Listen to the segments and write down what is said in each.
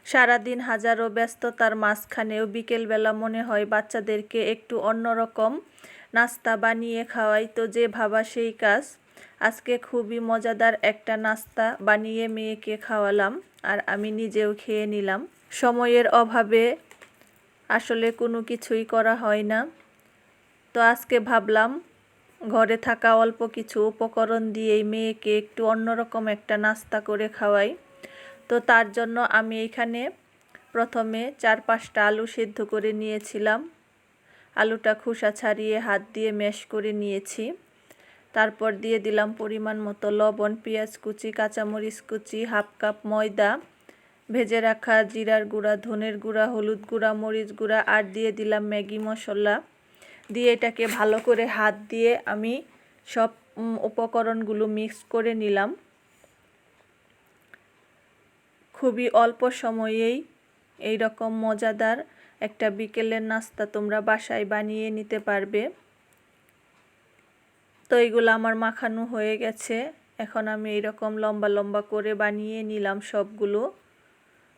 সারাদিন হাজারো ব্যস্ততার মাঝখানেও বিকেলবেলা মনে হয় বাচ্চাদেরকে একটু অন্যরকম নাস্তা বানিয়ে খাওয়াই, তো যে ভাবা সেই কাজ। আজকে খুবই মজাদার একটা নাস্তা বানিয়ে মেয়েকে খাওয়ালাম আর আমি নিজেও খেয়ে নিলাম। সময়ের অভাবে আসলে কোনো কিছুই করা হয় না, তো আজকে ভাবলাম ঘরে থাকা অল্প কিছু উপকরণ দিয়েই মেয়েকে একটু অন্যরকম একটা নাস্তা করে খাওয়াই। তো তার জন্য আমি এখানে প্রথমে 4-5টা আলু সেদ্ধ করে নিয়েছিলাম। আলুটা খোসা ছাড়িয়ে হাত দিয়ে ম্যাশ করে নিয়েছি। তারপর দিয়ে দিলাম পরিমাণ মতো লবণ, পেঁয়াজ কুচি, কাঁচামরিচ কুচি, হাফ কাপ ময়দা, ভেজে রাখা জিরার গুঁড়া, ধনের গুঁড়া, হলুদ গুঁড়া, মরিচ গুঁড়া আর দিয়ে দিলাম ম্যাগি মশলা। দিয়ে এটাকে ভালো করে হাত দিয়ে আমি সব উপকরণগুলো মিক্স করে নিলাম। খুবই অল্প সময়েই এই রকম মজাদার একটা বিকেলের নাস্তা তোমরা বাসায় বানিয়ে নিতে পারবে। তো এইগুলো আমার মাখানো হয়ে গেছে। এখন আমি এইরকম লম্বা লম্বা করে বানিয়ে নিলাম সবগুলো।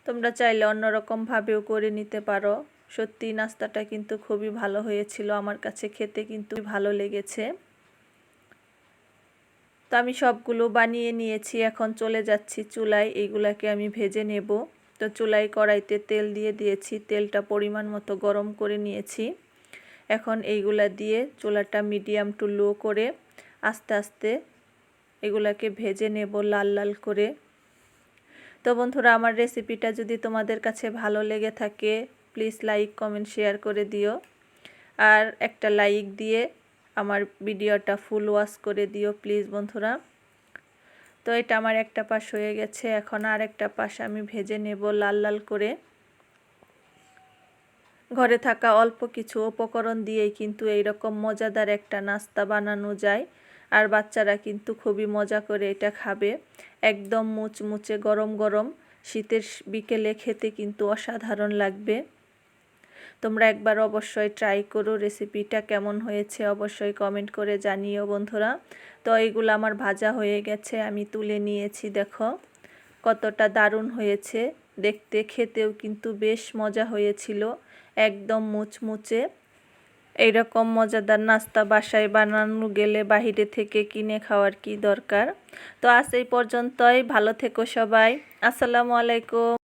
তোমরা চাইলে অন্যরকমভাবেও করে নিতে পারো। সত্যি নাস্তাটা কিন্তু খুবই ভালো হয়েছিল, আমার কাছে খেতে কিন্তু ভালো লেগেছে। তো আমি সবগুলো বানিয়ে নিয়েছি, এখন চলে যাচ্ছি চুলায়, এইগুলাকে আমি ভেজে নেব। তো চুলায় কড়াইতে তেল দিয়ে দিয়েছি, তেলটা পরিমাণ মতো গরম করে নিয়েছি। এখন এইগুলা দিয়ে চুলাটা মিডিয়াম টু লো করে আস্তে আস্তে এগুলাকে ভেজে নেব লাল লাল করে। তো বন্ধুরা, আমার রেসিপিটা যদি তোমাদের কাছে ভালো লেগে থাকে প্লিজ লাইক, কমেন্ট, শেয়ার করে দিও। আর একটা লাইক দিয়ে আমার ভিডিওটা ফুল ওয়াচ করে দিও প্লিজ বন্ধুরা। তো এটা আমার একটা পাশ হয়ে গেছে, এখন আর একটা পাশ আমি ভেজে নেব লাল লাল করে। ঘরে থাকা অল্প কিছু উপকরণ দিয়েই কিন্তু এইরকম মজাদার একটা নাস্তা বানানো যায়, আর বাচ্চারা কিন্তু খুবই মজা করে এটা খাবে। একদম মুচমুচে গরম গরম শীতের বিকেলে খেতে কিন্তু অসাধারণ লাগবে। তোমরা একবার অবশ্যই ট্রাই করো। রেসিপিটা কেমন হয়েছে অবশ্যই কমেন্ট করে জানিও বন্ধুরা। তো এইগুলো আমার ভাজা হয়ে গেছে, আমি তুলে নিয়েছি। দেখো কতটা দারুণ হয়েছে দেখতে, খেতেও কিন্তু বেশ মজা হয়েছিল, একদম মুচমুচে। এইরকম মজাদার নাস্তা বাসায় বানানো গেলে বাহিরে থেকে কিনে খাওয়ার কি দরকার। তো আজ এই পর্যন্তই, ভালো থেকো সবাই। আসসালামু আলাইকুম।